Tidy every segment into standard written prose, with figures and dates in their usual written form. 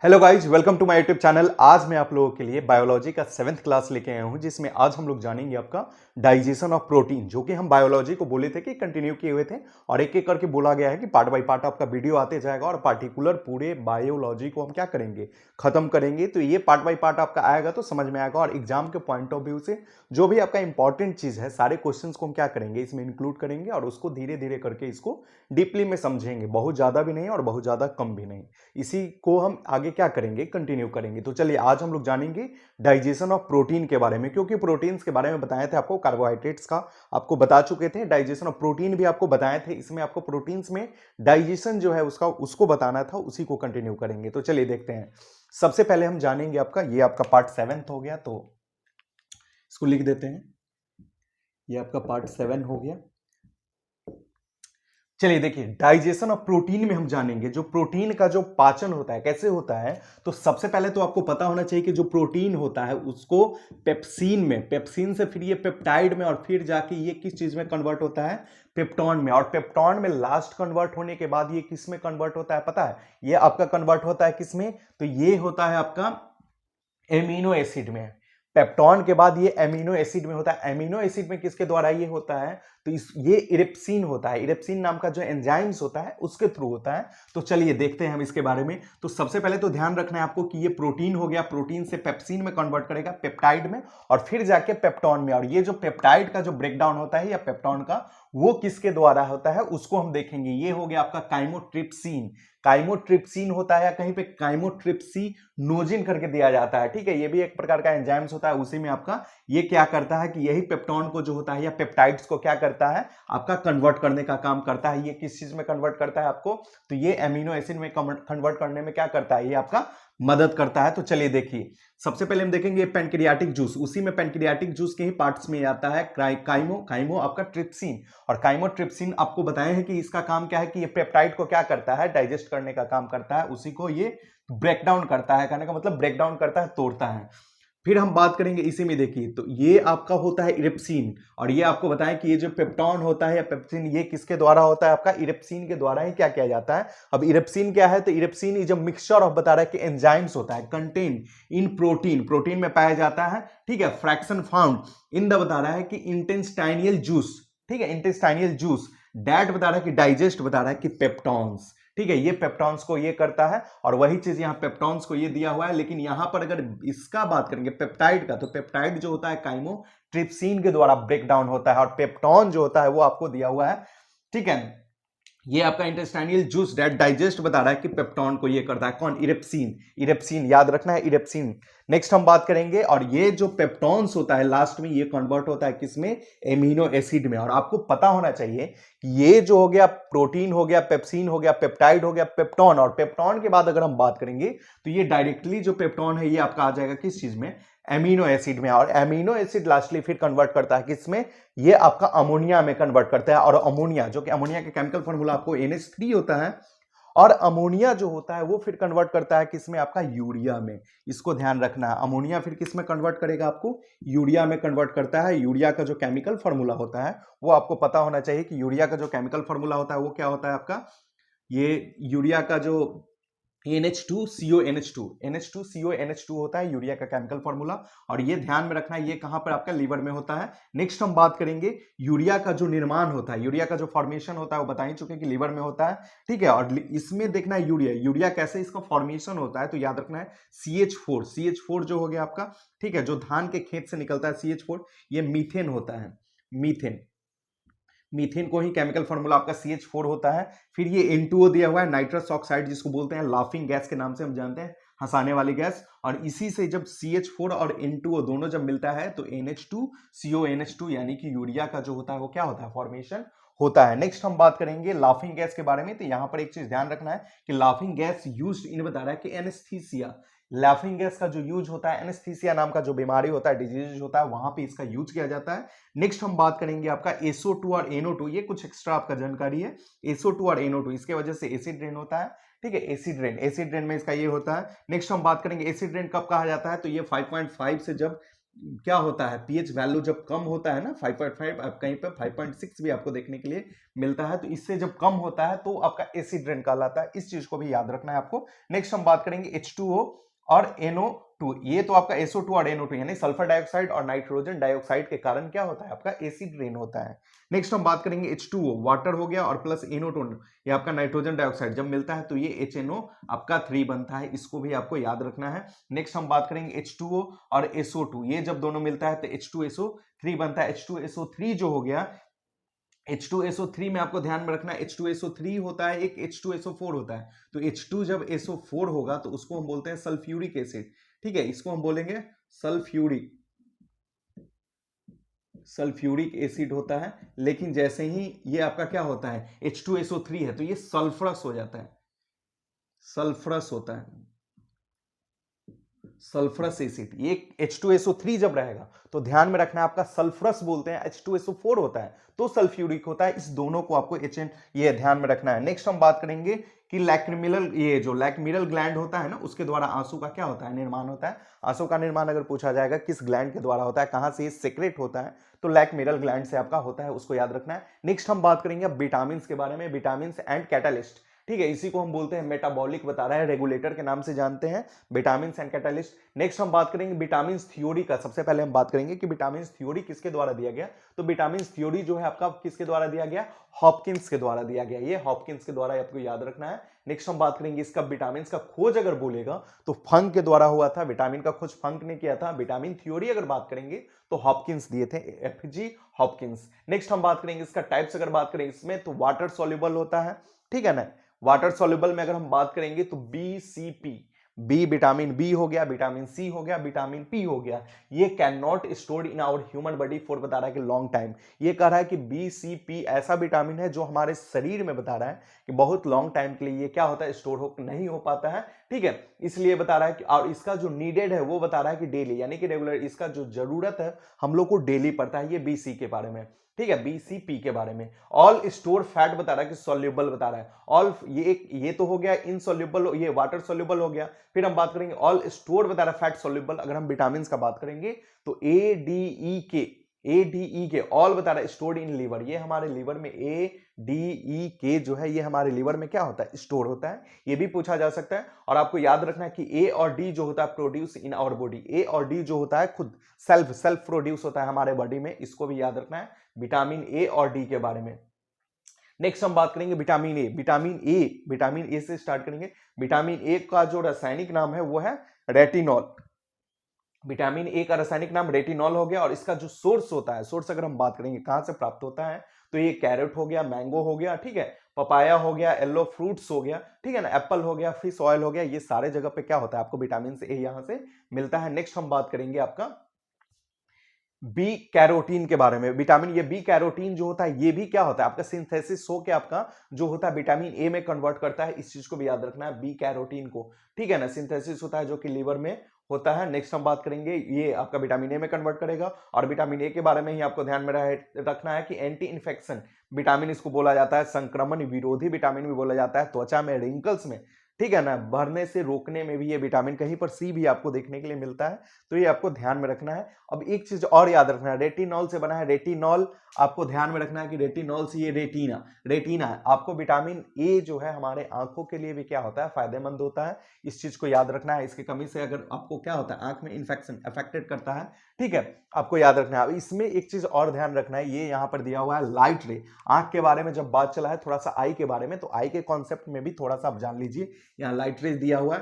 Hello guys, welcome to my YouTube channel. आज मैं आप लोगों के लिए बायोलॉजी का 7th क्लास लेके आया हूं, जिसमें आज हम लोग जानेंगे आपका डाइजेशन ऑफ प्रोटीन, जो कि हम बायोलॉजी को बोले थे कि कंटिन्यू किए हुए थे और एक एक करके बोला गया है कि पार्ट बाय पार्ट आपका वीडियो आते जाएगा और पार्टिकुलर पूरे बायोलॉजी को हम क्या करेंगे, खत्म करेंगे। तो ये पार्ट बाय पार्ट आपका आएगा तो समझ में आएगा और एग्जाम के पॉइंट ऑफ व्यू से जो भी आपका इंपॉर्टेंट चीज है, सारे क्वेश्चंस को हम क्या करेंगे, इसमें इंक्लूड करेंगे और उसको धीरे धीरे करके इसको डीपली में समझेंगे। बहुत ज्यादा भी नहीं और बहुत ज्यादा कम भी नहीं। इसी को हम आगे क्या करेंगे, कंटिन्यू करेंगे। तो चलिए आज हम लोग जानेंगे डाइजेशन ऑफ प्रोटीन के बारे में, क्योंकि प्रोटीन्स के बारे में बताए थे आपको, कार्बोहाइड्रेट्स का आपको बता चुके थे, डाइजेशन ऑफ प्रोटीन भी आपको बताए थे। इसमें आपको प्रोटीन्स में डाइजेशन जो है उसको बताना था, उसी को कंटिन्यू करेंगे। तो चलिए देखते हैं। सबसे पहले हम जानेंगे आपका, ये आपका पार्ट 7 हो गया, तो इसको लिख देते हैं। ये आपका पार्ट 7 हो गया। चलिए देखिए, डाइजेशन ऑफ प्रोटीन में हम जानेंगे जो प्रोटीन का जो पाचन होता है कैसे होता है। तो सबसे पहले तो आपको पता होना चाहिए कि जो प्रोटीन होता है उसको पेप्सिन में, पेप्सिन से फिर ये पेप्टाइड में और फिर जाके ये किस चीज में कन्वर्ट होता है, पेप्टॉन में। और पेप्टॉन में लास्ट कन्वर्ट होने के बाद ये किस में कन्वर्ट होता है पता है, ये आपका कन्वर्ट होता है किस में, तो ये होता है आपका एमिनो एसिड में। पेप्टॉन के बाद ये एमिनो एसिड में होता है। एमिनो एसिड में किसके द्वारा ये होता है, तो ये इरिप्सिन होता है। इरिप्सिन नाम का जो एंजाइम्स होता है उसके थ्रू होता है। तो चलिए देखते हैं हम इसके बारे में। तो सबसे पहले तो ध्यान रखना है आपको कि ये प्रोटीन हो गया, प्रोटीन से पेप्सिन में कन्वर्ट करेगा, पेप्टाइड में, और फिर जाके पेप्टॉन में। और ये जो पेप्टाइड का जो ब्रेकडाउन होता है या पेप्टॉन का, वो किसके द्वारा होता है उसको हम देखेंगे। ये हो गया आपका काइमोट्रिप्सिन। काइमोट्रिप्सिन होता है या कहीं पे काइमोट्रिप्सिनोजिन करके दिया जाता है, ठीक है। ये भी एक प्रकार का एंजाइम्स होता है, उसी में आपका ये क्या करता है कि यही पेप्टॉन को जो होता है या पेप्टाइड्स को क्या करता है, आपका कन्वर्ट करने का काम करता है। ये किस चीज में कन्वर्ट करता है आपको, तो ये एमिनो एसिड में कन्वर्ट करने में क्या करता है, ये आपका मदद करता है। तो चलिए देखिए, सबसे पहले हम देखेंगे पैनक्रियाटिक जूस। उसी में पैनक्रियाटिक जूस के ही पार्ट्स में आता है काइमो आपका ट्रिप्सिन। और काइमोट्रिप्सिन आपको बताए हैं कि इसका काम क्या है कि ये पेप्टाइड को क्या करता है, डाइजेस्ट करने का काम करता है, उसी को ये ब्रेक डाउन करता है। कहने का मतलब ब्रेक डाउन करता है, तोड़ता है। फिर हम बात करेंगे इसी में, देखिए तो ये आपका होता है इरिप्सिन। और ये आपको बताएं कि ये जो पेप्टॉन होता है या पेप्सिन, ये किसके द्वारा होता है, आपका इरिप्सिन के द्वारा ही क्या किया जाता है। अब इरिप्सिन क्या है, तो इरिप्सिन इज अ मिक्सचर ऑफ, बता रहा है कि एंजाइम्स होता है, कंटेन इन प्रोटीन, प्रोटीन में पाया जाता है, ठीक है। फ्रैक्शन फाउंड इन द, बता रहा है कि इंटेस्टाइनियल जूस, ठीक है, इंटेस्टाइनियल जूस दैट, बता रहा है कि डाइजेस्ट, बता रहा है कि पेप्टॉन्स, ठीक है। ये पेप्टॉन्स को ये करता है और वही चीज यहां पेप्टॉन्स को ये दिया हुआ है। लेकिन यहां पर अगर इसका बात करेंगे पेप्टाइड का, तो पेप्टाइड जो होता है काइमोट्रिप्सिन के द्वारा ब्रेक डाउन होता है और पेप्टॉन जो होता है वो आपको दिया हुआ है, ठीक है। ये आपका इंटेस्टाइनियल जूस डेट डाइजेस्ट, बता रहा है कि पेप्टॉन को ये करता है कौन, इरिप्सिन। इरिप्सिन याद रखना है, इरिप्सिन। नेक्स्ट हम बात करेंगे, और ये जो पेप्टॉन्स होता है लास्ट में ये कन्वर्ट होता है किसमें, एमिनो एसिड में। और आपको पता होना चाहिए कि ये जो हो गया प्रोटीन हो गया, पेप्सिन हो गया, पेप्टाइड हो गया, पेप्टॉन, और पेप्टॉन के बाद अगर हम बात करेंगे तो ये डायरेक्टली जो पेप्टॉन है ये आपका आ जाएगा किस चीज में, एमिनो एसिड में। और एमिनो एसिड लास्टली फिर कन्वर्ट करता है किसमें, ये आपका अमोनिया में कन्वर्ट करता है। और अमोनिया, जो कि अमोनिया का केमिकल फॉर्मूला आपको NH3 होता है, और अमोनिया जो होता है वो फिर कन्वर्ट करता है किसमें, आपका यूरिया में। इसको ध्यान रखना है, अमोनिया फिर किसमें कन्वर्ट करेगा, आपको यूरिया में कन्वर्ट करता है। यूरिया का जो केमिकल फॉर्मूला होता है वो आपको पता होना चाहिए कि यूरिया का जो केमिकल फॉर्मूला होता है वो क्या होता है आपका, ये यूरिया का जो NH2CO NH2CO होता है यूरिया का केमिकल फॉर्मूला। और ये ध्यान में रखना है, ये कहां पर आपका लीवर में होता है। नेक्स्ट हम बात करेंगे यूरिया का जो निर्माण होता है, यूरिया का जो फॉर्मेशन होता है वो बता ही चुके कि लीवर में होता है, ठीक है। और इसमें देखना है यूरिया कैसे इसका फॉर्मेशन होता है, तो याद रखना है CH4 जो हो गया आपका, ठीक है, जो धान के खेत से निकलता है CH4, ये मीथेन होता है, मीथेन को ही केमिकल फॉर्मूला आपका CH4 होता है। फिर ये N2O दिया हुआ है, नाइट्रस ऑक्साइड, जिसको बोलते हैं लाफिंग गैस के नाम से हम जानते हैं, हंसाने वाली गैस। और इसी से जब CH4 और N2O दोनों जब मिलता है तो NH2CO यानी कि यूरिया का जो होता है वो क्या होता है, फॉर्मेशन होता है। नेक्स्ट हम बात करेंगे लाफिंग गैस के बारे में। तो यहां पर एक चीज ध्यान रखना है कि लाफिंग गैस यूज्ड इन, बता रहा है कि एनेस्थीसिया, लाफिंग गैस का जो यूज होता है, एनेस्थीसिया नाम का जो बीमारी होता है, डिजीज होता है, वहां पे इसका यूज किया जाता है। नेक्स्ट हम बात करेंगे आपका SO2 और NO2, ये कुछ एक्स्ट्रा आपका जानकारी है। SO2 और NO2 इसके वजह से एसिड रेन होता है, ठीक है, एसिड रेन में इसका ये होता है। नेक्स्ट हम बात करेंगे एसिड रेन कब कहा जाता है, तो ये 5.5 से जब क्या होता है, पीएच वैल्यू जब कम होता है ना 5.5, अब कहीं पे 5.6 भी आपको देखने के लिए मिलता है, तो इससे जब कम होता है तो आपका एसिड रेन कहलाता है। इस चीज को भी याद रखना है आपको। नेक्स्ट हम बात करेंगे H2O और NO2। ये तो आपका SO2 और NO2 यानी सल्फर डाइऑक्साइड और नाइट्रोजन डाइऑक्साइड के कारण क्या होता है, आपका एसिड रेन होता है। नेक्स्ट हम बात करेंगे H2O, वाटर हो गया, और प्लस NO2, ये आपका नाइट्रोजन डाइऑक्साइड जब मिलता है तो ये HNO आपका 3 बनता है, इसको भी आपको याद रखना है। नेक्स्ट हम बात करेंगे H2O और SO2, ये जब दोनों मिलता है तो H2SO3 बनता है। H2SO3 जो हो गया, H2SO3 में आपको ध्यान में रखना है H2SO3 होता है, एक H2SO4 होता है। तो H2 जब SO4 होगा तो उसको हम बोलते हैं सल्फ्यूरिक एसिड। ठीक है, इसको हम बोलेंगे सल्फ्यूरिक एसिड होता है। लेकिन जैसे ही ये आपका क्या होता है, H2SO3 है, तो ये सल्फरस हो जाता है, सल्फरस होता है, सल्फरस एसिड। ये H2SO3 जब रहेगा तो ध्यान में रखना है आपका सल्फरस बोलते हैं, H2SO4 होता है तो सल्फ्यूरिक होता है। इस दोनों को आपको HN ये ध्यान में रखना है। नेक्स्ट हम बात करेंगे कि लैक्रिमिनल, ये जो लैक्रिमिनल ग्लैंड होता है ना, उसके द्वारा आंसू का क्या होता है, निर्माण होता है। आंसू का निर्माण अगर पूछा जाएगा किस ग्लैंड के द्वारा होता है, कहां से ये सेक्रेट होता है, तो लैक्रिमिनल ग्लैंड से आपका होता है, उसको याद रखना है। नेक्स्ट हम बात करेंगे विटामिन के बारे में, विटामिन एंड कैटालिस्ट। ठीक है, इसी को हम बोलते हैं मेटाबॉलिक, बता रहा है, रेगुलेटर के नाम से जानते हैं, विटामिन एंड कैटालिस्ट। नेक्स्ट हम बात करेंगे विटामिन थ्योरी का। सबसे पहले हम बात करेंगे कि विटामिन थ्योरी किसके द्वारा दिया गया, तो विटामिन थ्योरी जो है आपका किसके द्वारा दिया गया, हॉपकिंस के द्वारा दिया गया, ये हॉपकिंस के द्वारा आपको याद रखना है। नेक्स्ट हम बात करेंगे इसका विटामिन का खोज अगर बोलेगा तो फंक के द्वारा हुआ था, विटामिन का खोज फंक ने किया था। विटामिन थ्योरी अगर बात करेंगे तो हॉपकिंस दिए थे, FG हॉपकिंस। नेक्स्ट हम बात करेंगे इसका टाइप्स अगर बात करें इसमें, तो वाटर सॉल्युबल होता है, ठीक है ना। वाटर सॉल्युबल में अगर हम बात करेंगे तो BCP, बी विटामिन बी हो गया, विटामिन सी हो गया, विटामिन पी हो गया, ये can not stored in our human body for, बता रहा है कि लॉन्ग टाइम। ये कह रहा है कि BCP ऐसा विटामिन है जो हमारे शरीर में बता रहा है कि बहुत लॉन्ग टाइम के लिए ये क्या होता है, स्टोर हो नहीं हो पाता है। ठीक है, इसलिए बता रहा है कि, और इसका जो नीडेड है वो बता रहा है कि डेली, यानी कि रेगुलर, इसका जो जरूरत है हम लोग को डेली पड़ता है, ये BC के बारे में। ठीक है, BCP के बारे में। ऑल स्टोर फैट बता रहा है कि सॉल्युबल बता रहा है। ऑल ये तो हो गया इनसॉल्युबल, ये वाटर सॉल्युबल हो गया। फिर हम बात करेंगे ऑल स्टोर बता रहा है फैट सॉल्युबल। अगर हम विटामिन का बात करेंगे तो ADE के ऑल बता रहा है स्टोर्ड इन लीवर, ये हमारे लीवर में ADE जो है ये हमारे लीवर में क्या होता है, स्टोर होता है। ये भी पूछा जा सकता है। और आपको याद रखना है कि A और D जो होता है produce in our body, A और D जो होता है खुद सेल्फ प्रोड्यूस होता है हमारे बॉडी में, इसको भी याद रखना है विटामिन A और D के बारे में। नेक्स्ट हम बात करेंगे विटामिन ए। विटामिन ए से स्टार्ट करेंगे। विटामिन ए का जो रासायनिक नाम है वो है रेटिनॉल। विटामिन ए का रासायनिक नाम रेटिनॉल हो गया। और इसका जो सोर्स होता है, सोर्स अगर हम बात करेंगे कहां से प्राप्त होता है, तो ये कैरेट हो गया, मैंगो हो गया, ठीक है, पपाया हो गया, येलो फ्रूट्स हो गया, ठीक है ना, एप्पल हो गया, फिश ऑयल हो गया, ये सारे जगह पे क्या होता है आपको विटामिन ए यहां से मिलता है। नेक्स्ट हम बात करेंगे आपका बी कैरोटीन के बारे में। विटामिन ये बी कैरोटीन जो होता है ये भी क्या होता है आपका सिंथेसिस हो के आपका जो होता है विटामिन ए में कन्वर्ट करता है, इस चीज को भी याद रखना है, बी कैरोटीन को। ठीक है ना, सिंथेसिस होता है जो कि लीवर में होता है। नेक्स्ट हम बात करेंगे ये आपका विटामिन ए में कन्वर्ट करेगा। और विटामिन ए के बारे में ही आपको ध्यान में रखना है कि एंटी इन्फेक्शन विटामिन इसको बोला जाता है, संक्रमण विरोधी विटामिन भी बोला जाता है, त्वचा में रिंकल्स में, ठीक है ना, भरने से रोकने में भी ये विटामिन, कहीं पर सी भी आपको देखने के लिए मिलता है, तो ये आपको ध्यान में रखना है। अब एक चीज और याद रखना है, रेटिनॉल से बना है। रेटिनॉल आपको ध्यान में रखना है कि रेटिनॉल से ये रेटिना है। आपको विटामिन ए जो है हमारे आंखों के लिए भी क्या होता है, फायदेमंद होता है, इस चीज को याद रखना है। इसकी कमी से अगर आपको क्या होता है, आंख में इंफेक्शन अफेक्टेड करता है, ठीक है, आपको याद रखना है। इसमें एक चीज और ध्यान रखना है, ये यहाँ पर दिया हुआ है लाइट रे। आंख के बारे में जब बात चला है थोड़ा सा आई के बारे में, तो आई के कॉन्सेप्ट में भी थोड़ा सा आप जान लीजिए। यहाँ लाइट रेज दिया हुआ है,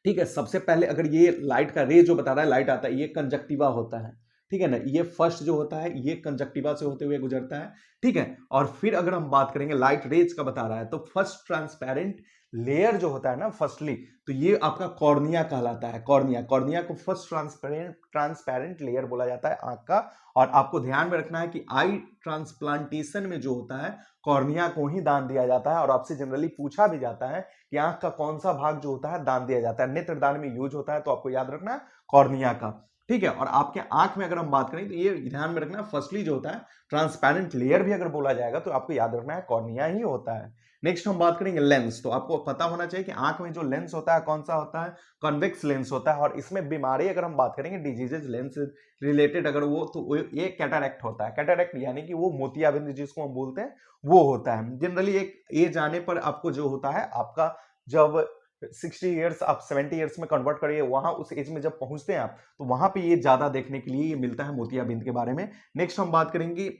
ठीक है। सबसे पहले अगर ये लाइट का रे जो बता रहा है लाइट आता है, ये कंजक्टिवा होता है, ठीक है ना, ये फर्स्ट जो होता है ये कंजक्टिवा से होते हुए गुजरता है, ठीक है। और फिर अगर हम बात करेंगे लाइट रेज का बता रहा है, तो फर्स्ट ट्रांसपेरेंट लेयर जो होता है ना फर्स्टली, तो ये आपका कॉर्निया कहलाता है। कॉर्निया को फर्स्ट ट्रांसपेरेंट लेयर बोला जाता है आंख का। और आपको ध्यान में रखना है कि आई ट्रांसप्लांटेशन में जो होता है कॉर्निया को ही दान दिया जाता है। और आपसे जनरली पूछा भी जाता है कि आंख का कौन सा भाग जो होता है दान दिया जाता है, नेत्रदान में यूज होता है, तो आपको याद रखना है कॉर्निया का, ठीक है। और आपके आंख में अगर हम बात करें तो ये ध्यान में रखना, फर्स्टली जो होता है ट्रांसपेरेंट लेयर भी अगर बोला जाएगा तो आपको याद रखना है कॉर्निया ही होता है। नेक्स्ट हम बात करेंगे लेंस। तो आपको पता होना चाहिए कि आंख में जो लेंस होता है कौन सा होता है, कॉन्वेक्स लेंस होता है। और इसमें बीमारी अगर हम बात करेंगे डिजीजेज लेंस रिलेटेड अगर वो, तो ये कैटरैक्ट होता है। कैटरैक्ट यानी कि वो मोतियाबिंद जिसको हम बोलते हैं वो होता है। जनरली एक एज आने पर आपको जो होता है, आपका जब 60 ईयर्स आप 70 ईयर्स में कन्वर्ट करिए, वहां उस एज में जब पहुंचते हैं आप, तो वहां पे ये ज्यादा देखने के लिए ये मिलता है मोतियाबिंद के बारे में। नेक्स्ट हम बात करेंगे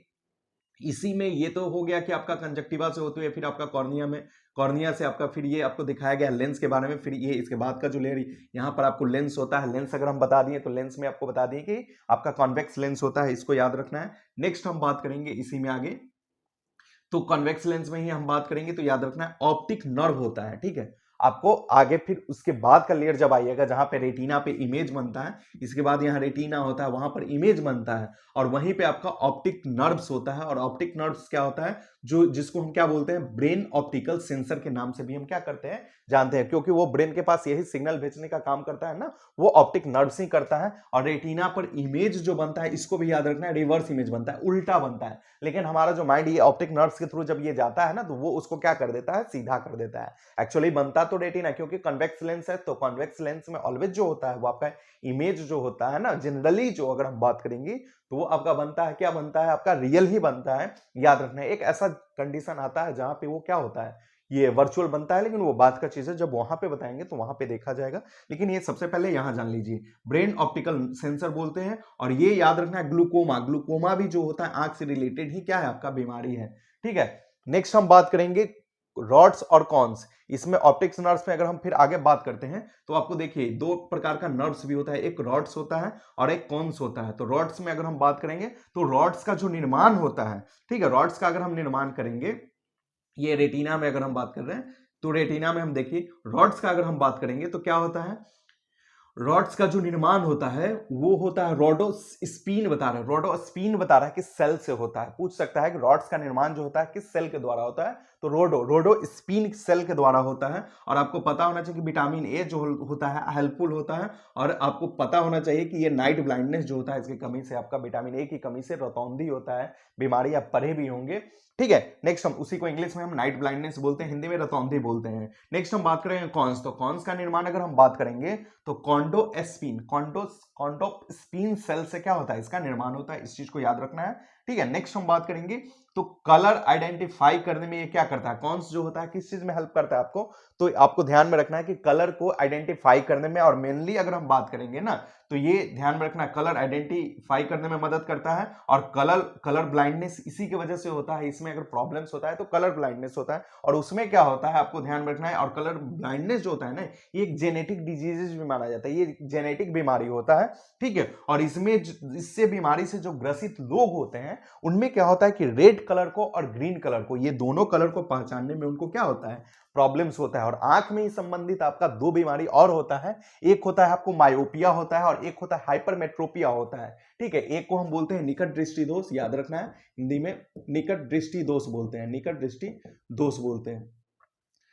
इसी में, ये तो हो गया कि आपका कंजक्टिवा से होते हुए फिर आपका कॉर्निया में, कॉर्निया से आपका फिर ये आपको दिखाया गया लेंस के बारे में। फिर ये इसके बाद का जो लेयर यहाँ पर आपको लेंस होता है, लेंस अगर हम बता दिए तो लेंस में आपको बता दिए कि आपका कॉन्वेक्स लेंस होता है, इसको याद रखना है। नेक्स्ट हम बात करेंगे इसी में आगे, तो कॉन्वेक्स लेंस में ही हम बात करेंगे तो याद रखना है ऑप्टिक नर्व होता है, ठीक है। आपको आगे फिर उसके बाद का लेयर जब आइएगा जहां पे रेटिना पे इमेज बनता है, इसके बाद यहाँ रेटिना होता है, वहां पर इमेज बनता है, और वहीं पे आपका ऑप्टिक नर्व्स होता है। और ऑप्टिक नर्व्स क्या होता है, जो जिसको हम क्या बोलते हैं, ब्रेन ऑप्टिकल सेंसर के नाम से भी हम क्या करते हैं जानते हैं, क्योंकि वो ब्रेन के पास यही सिग्नल भेजने का काम करता है ना, वो ऑप्टिक नर्व्स ही करता है। और रेटिना पर इमेज जो बनता है, इसको भी याद रखना है, रिवर्स इमेज बनता है, उल्टा बनता है। लेकिन हमारा जो माइंड ये ऑप्टिक नर्व्स के थ्रू जब ये जाता है ना, तो वो उसको क्या कर देता है, सीधा कर देता है। एक्चुअली बनता तो रेटिना, क्योंकि कन्वेक्स लेंस है, तो कन्वेक्स लेंस में ऑलवेज जो होता है वो आपका इमेज जो होता है ना, जनरली जो अगर हम बात करेंगे तो वो आपका बनता है, क्या बनता है, आपका रियल ही बनता है। याद रखना है, एक ऐसा कंडीशन आता है जहां पे वो क्या होता है, ये वर्चुअल बनता है, लेकिन वो बात का चीज है, जब वहां पे बताएंगे तो वहां पे देखा जाएगा। लेकिन ये सबसे पहले यहां जान लीजिए, ब्रेन ऑप्टिकल सेंसर बोलते हैं। और ये याद रखना है ग्लूकोमा, ग्लूकोमा भी जो होता है आंख से रिलेटेड ही क्या है, आपका बीमारी है, ठीक है। नेक्स्ट हम बात करेंगे रॉड्स और कॉन्स। इसमें ऑप्टिक्स नर्व्स में अगर हम फिर आगे बात करते हैं तो आपको देखिए दो प्रकार का नर्व्स भी होता है, एक रॉड्स होता है और एक कॉन्स होता है। तो रॉड्स में अगर हम बात करेंगे तो रॉड्स का जो निर्माण होता है, ठीक है, रॉड्स का अगर हम निर्माण करेंगे, ये रेटिना में अगर हम बात कर रहे हैं तो रेटिना में हम देखिए रॉड्स का अगर हम बात करेंगे तो क्या होता है, रॉड्स का जो निर्माण होता है वो होता है रोडोस्पिन बता रहा है, रोडोस्पिन बता रहा है किस सेल से होता है। पूछ सकता है कि रॉड्स का निर्माण जो होता है किस सेल के द्वारा होता है, तो रोडोस्पिन सेल के द्वारा होता है। और आपको पता होना चाहिए कि विटामिन ए जो होता है हेल्पफुल होता है। और आपको पता होना चाहिए कि ये नाइट ब्लाइंडनेस जो होता है इसकी कमी से, आपका विटामिन ए की कमी से रतौंधी होता है, बीमारी आप पढ़े भी होंगे, ठीक है। नेक्स्ट हम उसी को इंग्लिश में हम नाइट ब्लाइंडनेस बोलते हैं, हिंदी में रतौंधी बोलते हैं। नेक्स्ट हम बात करेंगे कॉन्स। तो कॉन्स का निर्माण अगर हम बात करेंगे तो कॉन्डोस्पिन सेल से क्या होता है, इसका निर्माण होता है, इस चीज को याद रखना है, ठीक है। नेक्स्ट हम बात करेंगे तो कलर आइडेंटिफाई करने में ये क्या करता है, कॉन्स जो होता है किस चीज में हेल्प करता है आपको, तो आपको ध्यान में रखना है कि कलर को आइडेंटिफाई करने में, और मेनली अगर हम बात करेंगे ना तो ये ध्यान में रखना, कलर आइडेंटिफाई करने में मदद करता है। और कलर ब्लाइंडनेस इसी की वजह से होता है, इसमें अगर प्रॉब्लम्स होता है तो कलर ब्लाइंडनेस होता है। और उसमें क्या होता है आपको ध्यान में रखना है, और कलर ब्लाइंडनेस जो होता है ना, ये एक जेनेटिक डिजीजेज भी माना जाता है, ये जेनेटिक बीमारी होता है, ठीक है। और इसमें इससे बीमारी से जो ग्रसित लोग होते हैं उनमें क्या होता है कि रेड कलर को और ग्रीन कलर को, ये दोनों कलर को पहचानने में उनको क्या होता है, प्रॉब्लम्स होता है। और आंख में ही संबंधित आपका दो बीमारी और होता है, एक होता है आपको मायोपिया होता है और एक होता है हाइपरमेट्रोपिया होता है, ठीक है। एक को हम बोलते हैं निकट दृष्टि दोष, याद रखना है, हिंदी में निकट दृष्टि दोष बोलते हैं, निकट दृष्टि दोष बोलते हैं,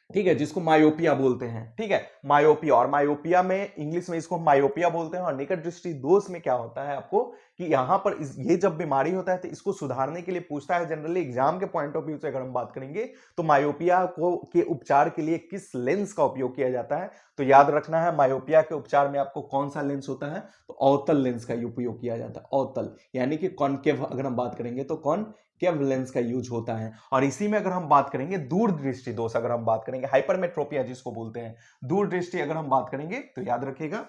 ठीक है, जिसको मायोपिया बोलते हैं, ठीक है, मायोपिया। और मायोपिया में इंग्लिश में इसको मायोपिया बोलते हैं। और निकट दृष्टि दोष में क्या होता है आपको कि यहां पर ये जब बीमारी होता है तो इसको सुधारने के लिए पूछता है, जनरली एग्जाम के पॉइंट ऑफ व्यू से अगर हम बात करेंगे तो मायोपिया को के उपचार के लिए किस लेंस का उपयोग किया जाता है, तो याद रखना है मायोपिया के उपचार में आपको कौन सा लेंस होता है, तो अवतल लेंस का उपयोग किया जाता है, अवतल यानी कि कॉनकेव अगर हम बात करेंगे तो कॉनकेव लेंस का यूज होता है। और इसी में अगर हम बात करेंगे दूर दृष्टि दोष, अगर हम बात करेंगे हाइपरमेट्रोपिया जिसको बोलते हैं, दूर दृष्टि अगर हम बात करेंगे तो याद रखिएगा,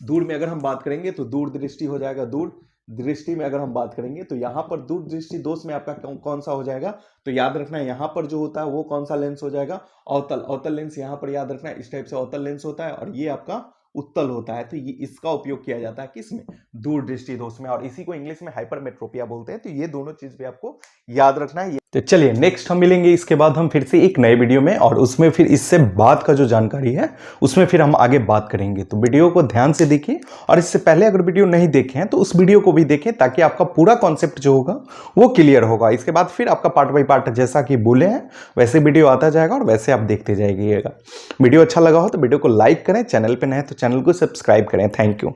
दूर में अगर हम बात करेंगे तो दूर दृष्टि हो जाएगा, दूर दृष्टि में अगर हम बात करेंगे तो यहां पर दूर दृष्टि दोष में आपका कौन सा हो जाएगा, तो याद रखना है यहां पर जो होता है वो कौन सा लेंस हो जाएगा, अवतल लेंस। यहां पर याद रखना है इस टाइप से अवतल लेंस होता है और ये आपका उत्तल होता है। तो ये इसका उपयोग किया जाता है किसमें, दूर दृष्टि दोष में, और इसी को इंग्लिश में हाइपरमेट्रोपिया बोलते हैं। तो ये दोनों चीज भी आपको याद रखना है। तो चलिए नेक्स्ट हम मिलेंगे इसके बाद हम फिर से एक नए वीडियो में, और उसमें फिर इससे बाद का जो जानकारी है उसमें फिर हम आगे बात करेंगे। तो वीडियो को ध्यान से देखिए, और इससे पहले अगर वीडियो नहीं देखे हैं तो उस वीडियो को भी देखें, ताकि आपका पूरा कॉन्सेप्ट जो होगा वो क्लियर होगा। इसके बाद फिर आपका पार्ट बाई पार्ट जैसा कि बोले हैं वैसे वीडियो आता जाएगा और वैसे आप देखते जाइएगा। वीडियो अच्छा लगा हो तो वीडियो को लाइक करें, चैनल पर नए हैं तो चैनल को सब्सक्राइब करें। Thank you.